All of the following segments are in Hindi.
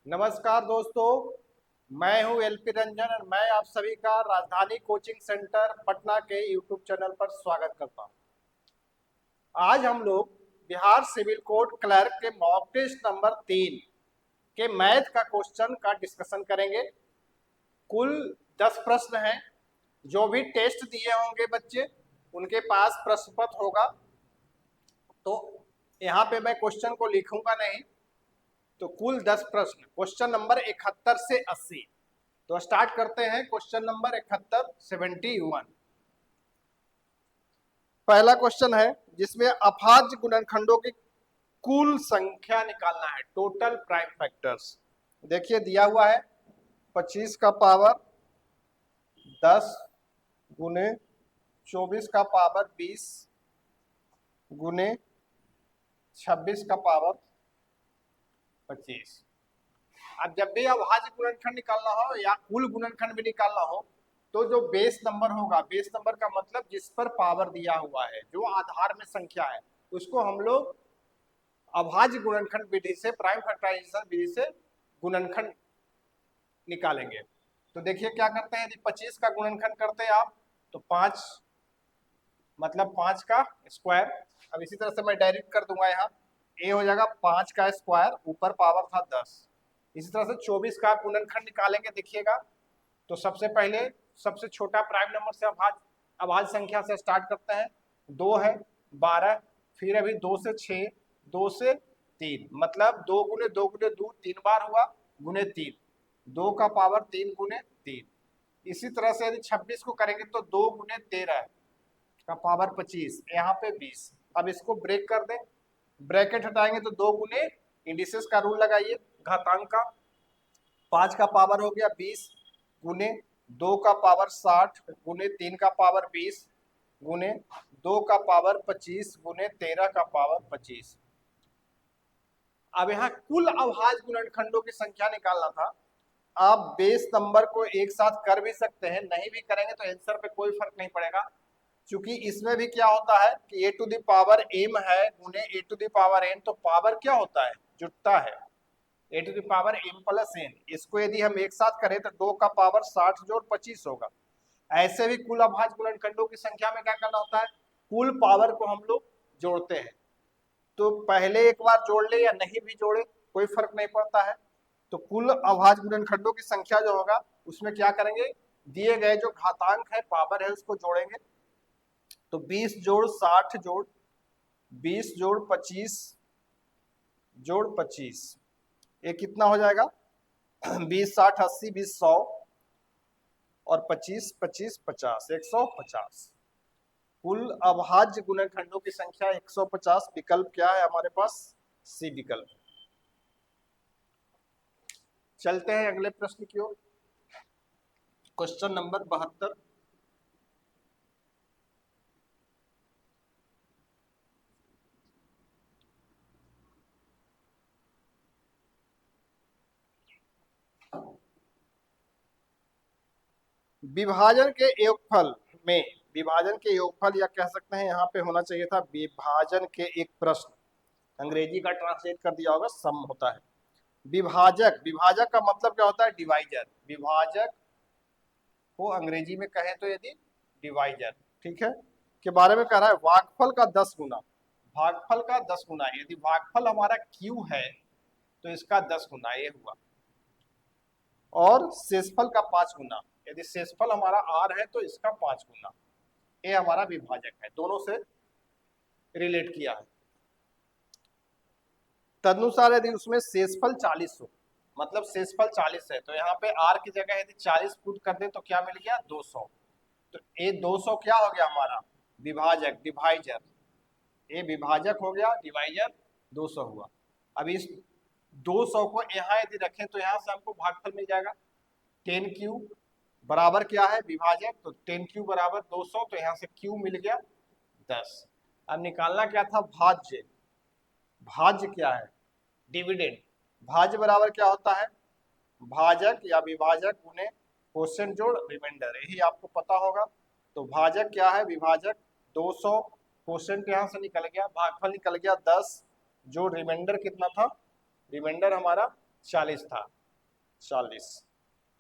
नमस्कार दोस्तों, मैं हूं एलपी रंजन और मैं आप सभी का राजधानी कोचिंग सेंटर पटना के यूट्यूब चैनल पर स्वागत करता हूं। आज हम लोग बिहार सिविल कोड क्लर्क के मॉक टेस्ट नंबर 3 के मैथ का क्वेश्चन का डिस्कशन करेंगे। कुल 10 प्रश्न हैं। जो भी टेस्ट दिए होंगे बच्चे, उनके पास प्रश्न पत्र होगा। तो यहाँ पे मैं क्वेश्चन को लिखूंगा नहीं। तो कुल 10 प्रश्न, क्वेश्चन नंबर 71 से 80। तो स्टार्ट करते हैं क्वेश्चन नंबर 71 71। पहला क्वेश्चन है जिसमें अभाज्य गुणनखंडों की कुल संख्या निकालना है, टोटल प्राइम फैक्टर्स। देखिए दिया हुआ है 25 का पावर 10 गुने 24 का पावर 20 गुने 26 का पावर 25। अब जब भी अभाज्य गुणनखंड निकालना हो या कुल गुणनखंड भी निकालना हो, तो जो बेस नंबर होगा, बेस नंबर का मतलब जिस पर पावर दिया हुआ है, जो आधार में संख्या है, उसको हम लोग अभाज्य गुणनखंड विधि से, प्राइम फैक्टराइजेशन विधि से गुणनखंड निकालेंगे। तो देखिए क्या करते हैं, यदि 25 का गुणनखंड करते हैं आप, तो 5 मतलब 5 का स्क्वायर। अब इसी तरह से मैं डायरेक्ट कर दूंगा, यहाँ ए हो जाएगा 5 का स्क्वायर, ऊपर पावर था 10। इसी तरह से 24 का गुणनखंड निकालेंगे। देखिएगा, तो सबसे पहले सबसे छोटा प्राइम नंबर से अभाज्य संख्या से स्टार्ट करते हैं। 2 है 12, फिर अभी 2 से 6, 2 से 3, मतलब 2 गुने 2 गुने 2 3 बार हुआ, गुने 3, 2 का पावर 3 गुने 3। इसी तरह से यदि 26 को करेंगे तो 2 गुने 13 का पावर 25, यहाँ पे 20। अब इसको ब्रेक कर दें, ब्रैकेट हटाएंगे तो 2 गुने, इंडिसेस का रूल लगाइए, घातांक का, 5 का पावर हो गया 20 गुने 2 का पावर 60 गुने 3 का पावर 20 गुने 2 का पावर 25 गुने 13 का पावर 25। अब यहाँ कुल अभाज्य गुणनखंडों की संख्या निकालना था। आप बेस नंबर को एक साथ कर भी सकते हैं, नहीं भी करेंगे तो आंसर पे कोई फर्क नहीं पड़ेगा, क्योंकि इसमें भी क्या होता है कि a to the power m है गुने a to the power n, तो पावर क्या होता है, जुटता है, a to the power m plus n। इसको यदि हम एक साथ करें तो 2 का पावर 60 जोड़ 25 होगा। ऐसे भी कुल अभाज्य गुणनखंडों की संख्या में क्या करना होता है, कुल पावर को हम लोग जोड़ते हैं। तो पहले एक बार जोड़ ले या नहीं भी जोड़े कोई फर्क नहीं पड़ता है। तो कुल अभाज्य गुणनखंडों की संख्या जो होगा, उसमें क्या करेंगे, दिए गए जो घातांक है पावर है उसको जोड़ेंगे। तो 20 जोड़ 60 जोड़ 20 जोड़ 25 जोड़ 25, ये कितना हो जाएगा 20 60 80 20 100 और 25 25 50, 150। कुल अभाज्य गुणनखंडों की संख्या 150। विकल्प क्या है हमारे पास, सी विकल्प। चलते हैं अगले प्रश्न की ओर, क्वेश्चन नंबर 72। विभाजन के योगफल में, विभाजन के योगफल या कह सकते हैं यहाँ पे होना चाहिए था विभाजन के एक प्रश्न, अंग्रेजी का ट्रांसलेट कर दिया होगा, सम होता है। विभाजक, विभाजक का मतलब क्या होता है, डिवाइजर। विभाजक को अंग्रेजी में कहें तो यदि डिवाइजर, ठीक है, के बारे में कह रहा है, भागफल का 10 गुना, भागफल का 10 गुना। यदि भागफल हमारा q है तो इसका 10 गुना ये हुआ, और शेषफल का 5 गुना। यदि शेषफल हमारा r है तो इसका 5 गुना। ये हमारा विभाजक है, दोनों से रिलेट किया है। तदनुसार यदि उसमें शेषफल 40 हो, मतलब शेषफल 40 है, तो यहाँ पे r की जगह यदि 40 पुट कर दे तो क्या मिल गया 200। तो ये 200 क्या हो गया हमारा विभाजक, डिवाइजर। ये विभाजक हो गया, डिवाइजर 200 हुआ। अब इस 200 को यहाँ यदि रखें तो यहाँ से हमको भागफल मिल जाएगा। 10q बराबर क्या है विभाजक, तो 10q बराबर 200, तो यहाँ से q मिल गया 10। अब निकालना क्या था, भाज्य। भाज्य क्या है, डिविडेंड। भाज्य बराबर क्या होता है, भाजक या विभाजक गुने क्वोशिएंट जोड़ रिमाइंडर, यही आपको पता होगा। तो भाजक क्या है, विभाजक 200, क्वोशिएंट यहाँ से निकल गया, भागफल निकल गया 10, जो रिमाइंडर कितना था, रिमाइंडर हमारा 40 था, 40।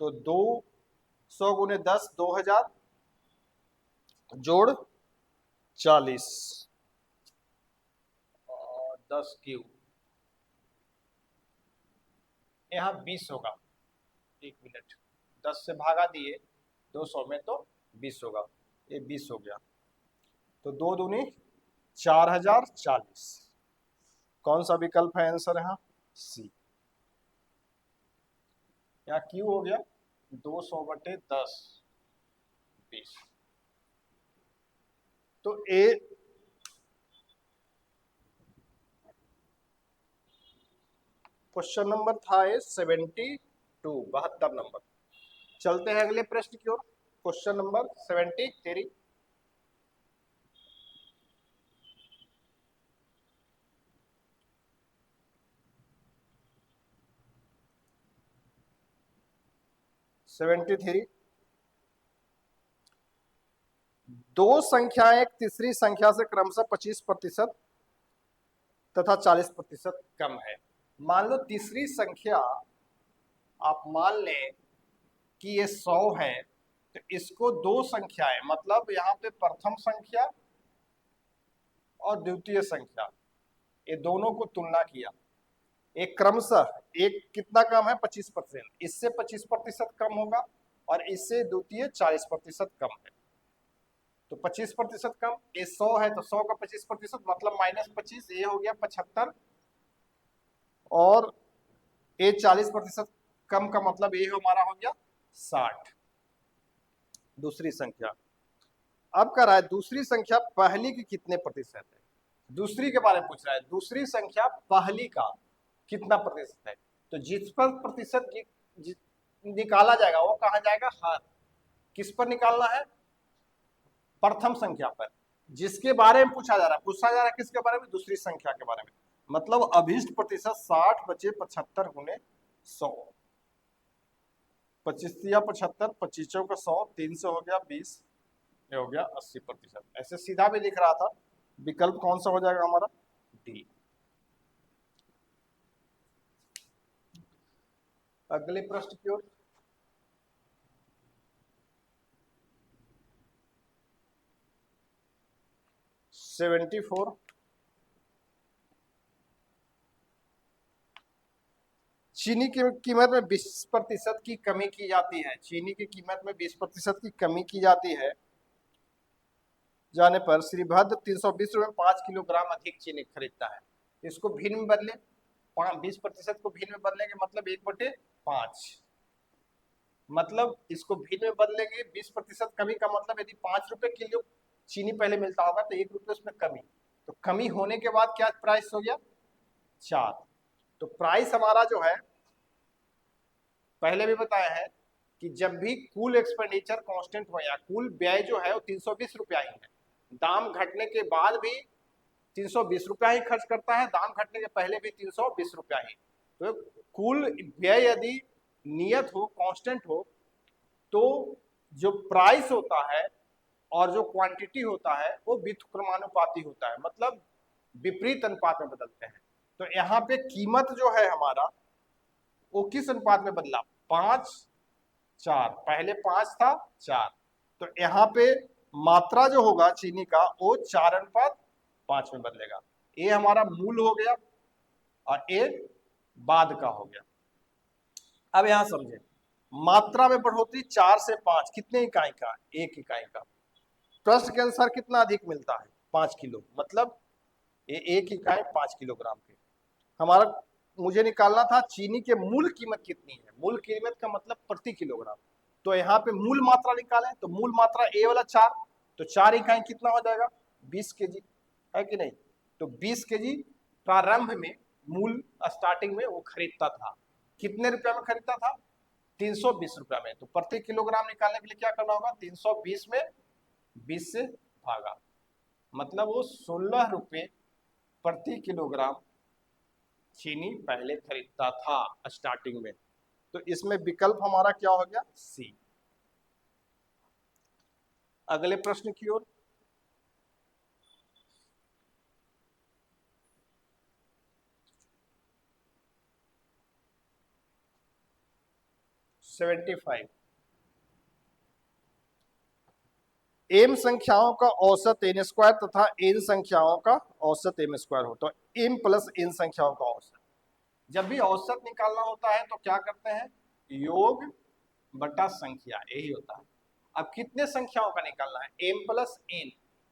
तो 200 गुने 10, 2000 जोड़ 40 और 10 क्यूब, यहाँ 20 होगा। 1 मिनट, 10 से भागा दिए 200 में तो 20 होगा, ये 20 हो गया। तो 2 दूनी 4040। कौन सा विकल्प है आंसर यहाँ? सी। यहाँ क्यू हो गया 200/10 20। तो ए क्वेश्चन नंबर था ये 72, 72 नंबर। चलते हैं अगले प्रश्न की ओर। Question number 73। दो संख्याएं एक तीसरी संख्या से क्रमशः 25% तथा 40% कम है। मान लो तीसरी संख्या, आप मान लें कि ये 100 है, तो इसको दो संख्याएं, मतलब यहाँ पे प्रथम संख्या और द्वितीय संख्या, ये दोनों को तुलना किया। एक क्रमशः, एक कितना कम है? 25%, इससे 25% कम होगा और इससे द्वितीय 40% कम है। तो 25% कम, ये 100 है तो 100 का 25% मतलब -25, ये हो गया 75, और ये 40% कम का मतलब ये हमारा हो गया 60। दूसरी संख्या अब कर रहा है, दूसरी संख्या पहली की कितने प्रतिशत है? दूसरी के बारे में पूछ रहा है, दूसरी संख्या पहली का कितना प्रतिशत है। तो जिस पर प्रतिशत निकाला जाएगा वो कहा जाएगा हर। किस पर निकालना है? प्रथम संख्या पर। जिसके बारे में पूछा जा रहा है किसके बारे में? दूसरी संख्या के बारे में। मतलब अभिष्ट प्रतिशत 60 बचे 75 गुने 100। 25 या 75, 25 का 100, 3 से हो गया 20, ये हो गया 80%। ऐसे सीधा भी लिख रहा था। विकल्प कौन सा हो जाएगा हमारा? डी। अगले प्रश्न की ओर। Seventy four. चीनी की कीमत में 20% की कमी की जाती है। चीनी की कीमत में 20% की कमी की जाती है जाने पर श्रीभद्र 320 रुपये 5 किलोग्राम अधिक चीनी खरीदता है। इसको भिन्न में बदले, 20% को भिन्न में बदलेंगे मतलब 1/5। मतलब इसको भिन्न में बदलेंगे, 20% कमी का मतलब यदि 5 रुपए किलो चीनी पहले मिलता होगा तो 1 रुपये उसमें कमी। तो कमी होने के बाद क्या प्राइस हो गया? 4। तो प्राइस हमारा जो है, पहले भी बताया है कि जब भी कुल एक्सपेंडिचर कांस्टेंट हो या कुल व्यय जो है वो 320 रुपया ही है। दाम घटने के बाद भी 320 रुपया ही खर्च करता है, दाम घटने के पहले भी 320 रुपया ही। तो कुल व्यय यदि नियत हो, कांस्टेंट हो, तो जो प्राइस होता है और जो क्वांटिटी होता है वो व्युत्क्रमानुपाती होता है, मतलब विपरीत अनुपात में बदलते हैं। तो यहाँ पे कीमत जो है हमारा वो किस अनुपात में बदला? 5:4। पहले 5 था, 4। तो यहाँ पे मात्रा जो होगा चीनी का वो 4:5 में बदलेगा। ये हमारा मूल हो गया और ये बाद का हो गया। अब यहां समझे, मात्रा में बढ़ोतरी 4 से 5, कितने इकाई का? 1 इकाई का। प्रश्न के अनुसार कितना अधिक मिलता है? 5 किलो, मतलब ये 1 इकाई 5 किलोग्राम के। हमारा मुझे निकालना था चीनी के मूल कीमत कितनी है। मूल कीमत का मतलब प्रति किलोग्राम। तो यहाँ पे मूल मात्रा निकालें तो मूल मात्रा ए वाला 4, तो 4 इकाई कितना हो जाएगा? 20 केजी, है कि नहीं? तो 20 केजी प्रारंभ में, मूल स्टार्टिंग में वो खरीदता था। कितने रुपया में खरीदता था? 320 रुपया में। तो प्रति किलोग्राम निकालने के लिए क्या करना होगा? 320 में 20 से भागा, मतलब वो 16 रुपये प्रति किलोग्राम चीनी पहले खरीदता था स्टार्टिंग में। तो इसमें विकल्प हमारा क्या हो गया? सी। अगले प्रश्न की ओर। 75। एम संख्याओं का औसत एन स्क्वायर तथा एन संख्याओं का औसत एम स्क्वायर हो, तो एम प्लस एन संख्याओं का औसत। जब भी औसत निकालना होता है तो क्या करते हैं, योग बटा संख्या, यही होता है। अब कितने संख्याओं का निकालना है, एम प्लस एन,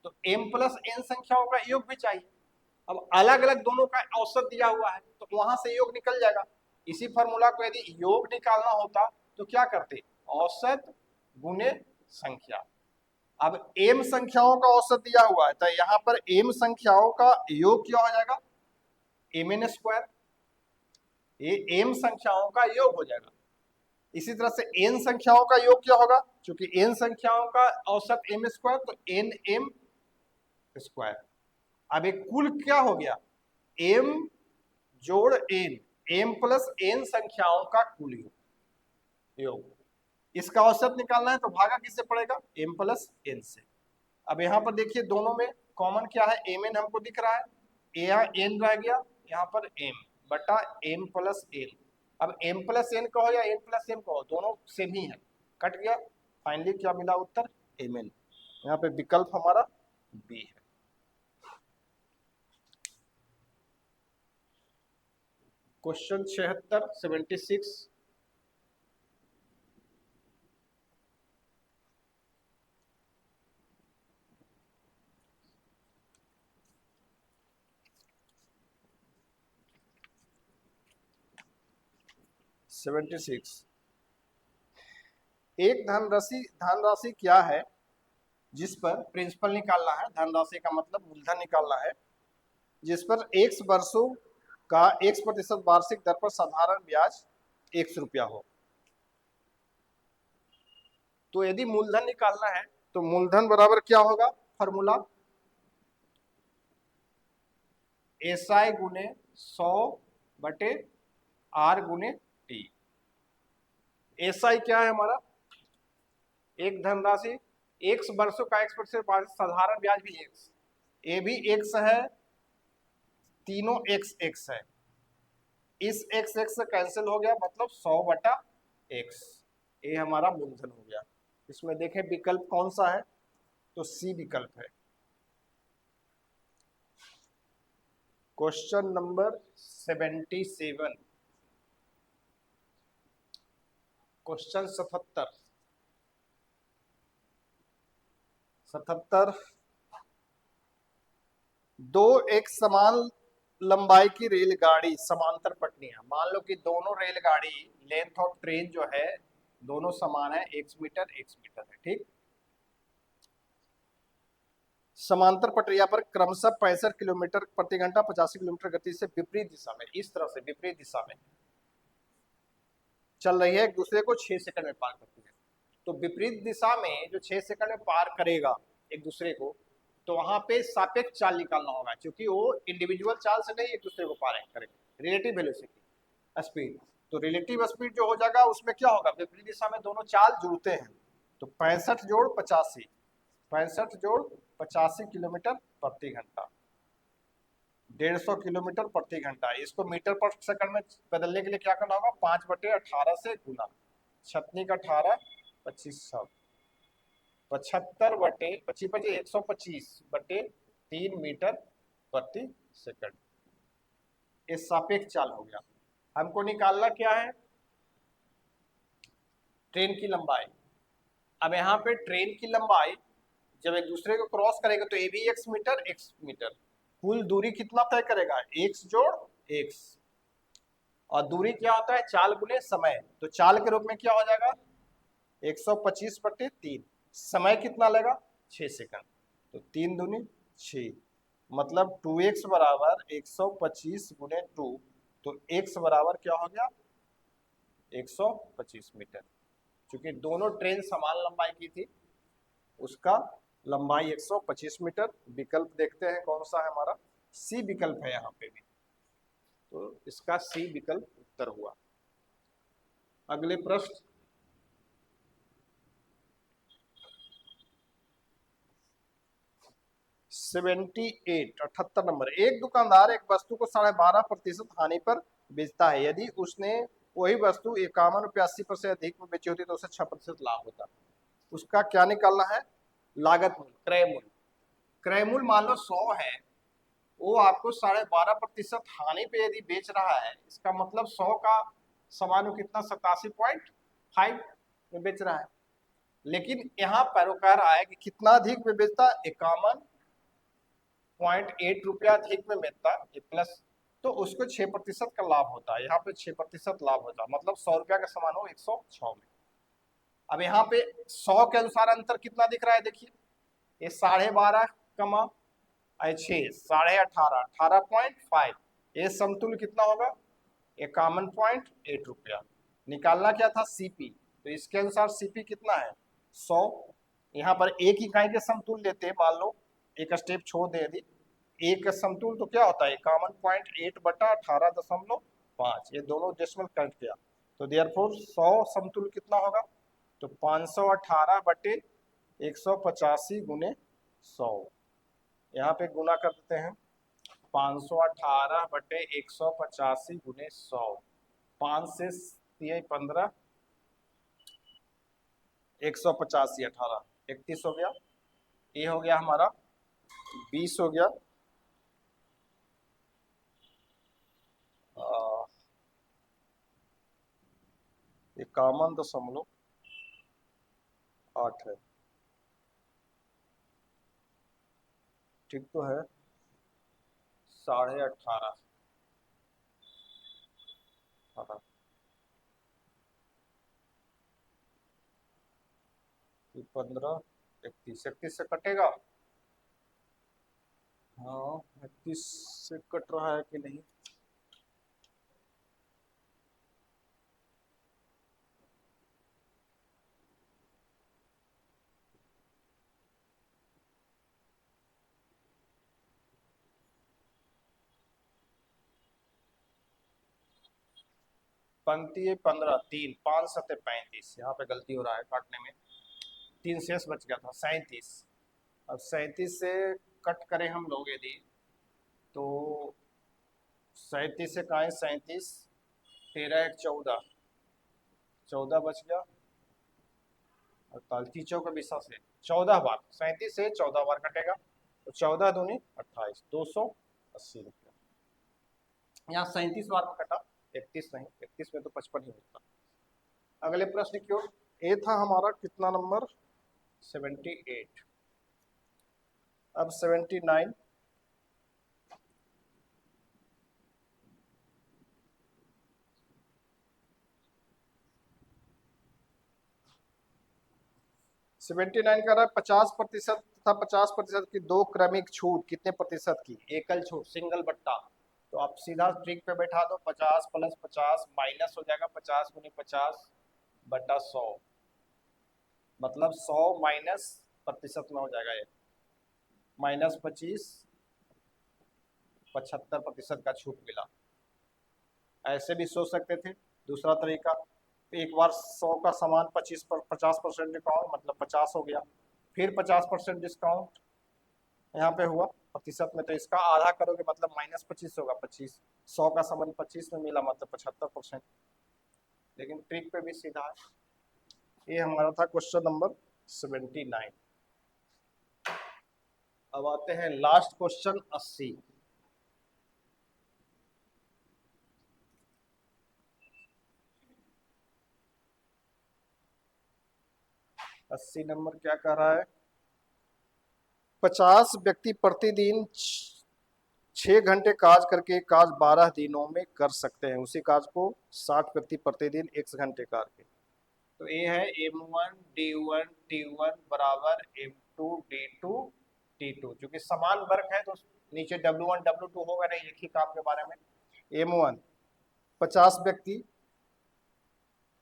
तो एम प्लस एन संख्याओं का योग भी चाहिए। अब अलग अलग दोनों का औसत दिया हुआ है तो वहां से योग निकल जाएगा। इसी फॉर्मूला को यदि योग निकालना होता तो क्या करते, औसत गुने संख्या। अब एम संख्याओं का औसत दिया हुआ है तो यहां पर एम संख्याओं का योग क्या हो जाएगा, एम एन स्क्वायर, ये एम संख्याओं का योग हो जाएगा। इसी तरह से एन संख्याओं का योग क्या होगा, क्योंकि एन संख्याओं का औसत एम स्क्वायर, तो एन एम स्क्वायर। अब एक कुल क्या हो गया, एम जोड़ एन, एम प्लस एन संख्याओं का कुल योग। इसका औसत निकालना है तो भागा किससे पड़ेगा, एम प्लस एन से। अब यहां पर देखिए दोनों में कॉमन क्या है, एम एन हमको दिख रहा है, यहाँ एन रह गया, यहाँ पर एम बटा एम प्लस एन। अब एम प्लस एन कहो या एन प्लस एम कहो, दोनों सेम ही है, कट गया। फाइनली क्या मिला उत्तर, एम एन। यहाँ पे विकल्प हमारा बी है। क्वेश्चन 76 76। एक धनराशि क्या है जिस पर प्रिंसिपल निकालना है, धनराशि का मतलब मूलधन निकालना है, जिस पर x वर्षों का x% वार्षिक दर पर साधारण ब्याज ₹100 हो। तो यदि मूलधन निकालना है तो मूलधन बराबर क्या होगा, फॉर्मूला SI गुने 100 बटे R गुने T। SI क्या है हमारा, एक धनराशि, x वर्षों का x% साधारण ब्याज भी x, ये भी x है, तीनों x है, इस x से कैंसिल हो गया, मतलब 100 बटा x, ये हमारा मूलधन हो गया। इसमें देखें विकल्प कौन सा है, तो सी विकल्प है। Question number 77, question 77। दो एक समान लंबाई की रेलगाड़ी समांतर पटरियां, मान लो कि दोनों रेलगाड़ी लेंथ ऑफ ट्रेन जो है दोनों समान है, x मीटर है, ठीक। समांतर पटरिया पर क्रमशः 65 किलोमीटर प्रति घंटा 85 किलोमीटर गति से विपरीत दिशा में, इस तरह से विपरीत दिशा में चल रही है, एक दूसरे को 6 सेकंड में पार करती है। तो विपरीत दिशा में जो 6 सेकंड में पार करेगा एक दूसरे को, तो वहां पे सापेक्ष चाल निकालना होगा, क्योंकि वो इंडिविजुअल चाल से नहीं एक दूसरे को पार करेगा, रिलेटिव वेलोसिटी स्पीड। तो रिलेटिव स्पीड जो हो जाएगा उसमें क्या होगा, विपरीत दिशा में दोनों चाल जुड़ते हैं, तो 65 जोड़ 85, 65 जोड़ 85 किलोमीटर प्रति घंटा, 150 किलोमीटर प्रति घंटा। इसको मीटर पर सेकंड में बदलने के लिए क्या करना होगा, 5/18 से गुना, 18 25 75 बटे 125/3 मीटर प्रति सेकंड। ये सापेक्ष चाल हो गया। हमको निकालना क्या है, ट्रेन की लंबाई। अब यहाँ पे ट्रेन की लंबाई जब एक दूसरे को क्रॉस करेगा तो ये भी x मीटर, कुल दूरी कितना तय करेगा, x जोड़ x, और दूरी क्या होता है, चाल गुने समय, तो चाल के रूप में क्या हो जाएगा 125/3, समय कितना लेगा 6 सेकंड, तो 3 दूनी 6, मतलब 2x बराबर 125 गुने 2, तो x बराबर क्या हो गया 125 मीटर। क्योंकि दोनों ट्रेन समान लंबाई की थी, उसका लंबाई 125 मीटर। विकल्प देखते हैं कौन सा है हमारा, सी विकल्प है यहाँ पे भी, तो इसका सी विकल्प उत्तर हुआ। अगले प्रश्न 78 नंबर। एक दुकानदार एक वस्तु को 12.5% हानि पर बेचता है, यदि उसने वही वस्तु 51 रुपये 80 पैसे अधिक में बेची होती तो उसे 6% लाभ होता। उसका क्या निकालना है? लागत मूल्य, क्रय मूल्य। क्रय मूल्य मान लो 100 है, वो आपको 12.5% हानि पे यदि बेच रहा है, इसका मतलब 100 का सामान कितना 87.5 में बेच रहा है। लेकिन यहाँ पैरोकार आया कि कितना अधिक में बेचता, 51.8 रुपया अधिक में बेचता प्लस, तो उसको 6% का लाभ होता है। यहाँ पे 6% लाभ होता है, मतलब 100 रुपया का सामान हो 106 में। अब यहाँ पे 100 के अनुसार अंतर कितना दिख रहा है, देखिए ये 12.5 कमा 6 18.5 18.5, ये समतुल्य कितना होगा 51.8 रुपया। निकालना क्या था? सीपी, तो इसके अनुसार सीपी कितना है 100। यहाँ पर एक इकाई के समतुल्य लेते हैं, मान लो एक स्टेप छोड़ दे यदि, एक का समतुल्य तो क्या होता है 51.8 बटा 18.5, ये दोनों डेसिमल कट गया, तो देयरफॉर 100 समतुल्य कितना होगा, तो 518 बटे 185 गुने 100। यहाँ पे गुना कर देते हैं, 518 बटे 185 गुने 100, 5 से 15, 185 18 31 हो गया, ये हो गया हमारा 20 हो गया, 51.8 है, ठीक तो है, 18.5 15 31 से कटेगा, हाँ 31 से कट रहा है कि नहीं, पंक्ति 15 3 5 7 35, यहाँ पे गलती हो रहा है काटने में, 3 शेष बच गया था 37। अब 37 से कट करें हम लोग यदि, तो 37 से कहें 37, 13 1 14, 14 बच गया, 48 चौका 20 से 14 बार, 37 से 14 बार कटेगा, तो 14 दूनी 28, 280 रुपया। यहाँ 37 बार में कटा, 31 नहीं, 31 में तो 55 ही होता। अगले प्रश्न की ओर, ए था हमारा कितना नंबर 78, अब 79, सेवेंटी नाइन कर रहा है 50% तथा 50% की दो क्रमिक छूट कितने प्रतिशत की, एकल छूट सिंगल बट्टा, तो आप सीधा ट्रिक पे बैठा दो, 50 प्लस 50 माइनस हो जाएगा 50 गुनी 50 बट्टा 100, मतलब 100 माइनस प्रतिशत में हो जाएगा ये, -25, 75% का छूट मिला। ऐसे भी सोच सकते थे, दूसरा तरीका, एक बार 100 का सामान 50% डिस्काउंट, मतलब 50 हो गया, फिर 50% डिस्काउंट यहाँ पे हुआ प्रतिशत में, तो इसका आधा करोगे मतलब -25 होगा, 25, 100 का सामान 25 में मिला मतलब 75%, लेकिन ट्रिक पे भी सीधा है। ये हमारा था क्वेश्चन नंबर 79। अब आते हैं लास्ट क्वेश्चन 80। 80 नंबर क्या कह रहा है, 50 व्यक्ति प्रतिदिन 6 घंटे कार्य करके कार्य 12 दिनों में कर सकते हैं, उसी कार्य को 60 व्यक्ति प्रतिदिन 1 घंटे कार्य। तो ये है M1 D1 T1 बराबर M2 D2 T2, क्योंकि समान वर्क है तो नीचे W1 W2 होगा नहीं, एक ही काम के बारे में। M1 50 व्यक्ति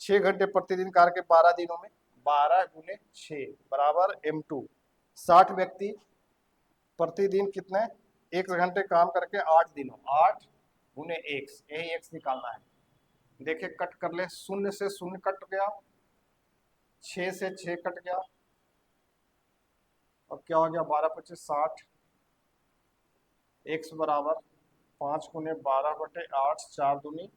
6 घंटे प्रतिदिन कार्य के 12 दिनों में, 12 गुने 6 बराबर M2 60 व्यक्ति प्रतिदिन कितने 1 घंटे काम करके 8 दिनों, 8 गुने x, यही x निकालना है। देखिए कट कर ले, 0 से 0 कट गया, 6 से 6 कट गया, और क्या हो गया 12 25 60, x बराबर 5 गुने 12 बटे 8, 4 दूनी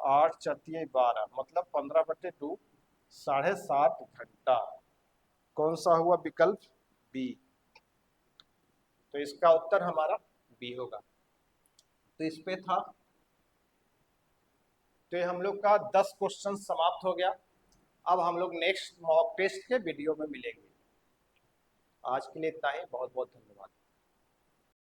8 चौथिये 12 मतलब 15/2, 7.5 घंटा। कौन सा हुआ विकल्प बी। तो इसका उत्तर हमारा बी होगा। तो इस पे था, तो ये हम लोग का 10 क्वेश्चन समाप्त हो गया। अब हम लोग नेक्स्ट मॉक टेस्ट के वीडियो में मिलेंगे। आज के लिए इतना ही, बहुत बहुत धन्यवाद।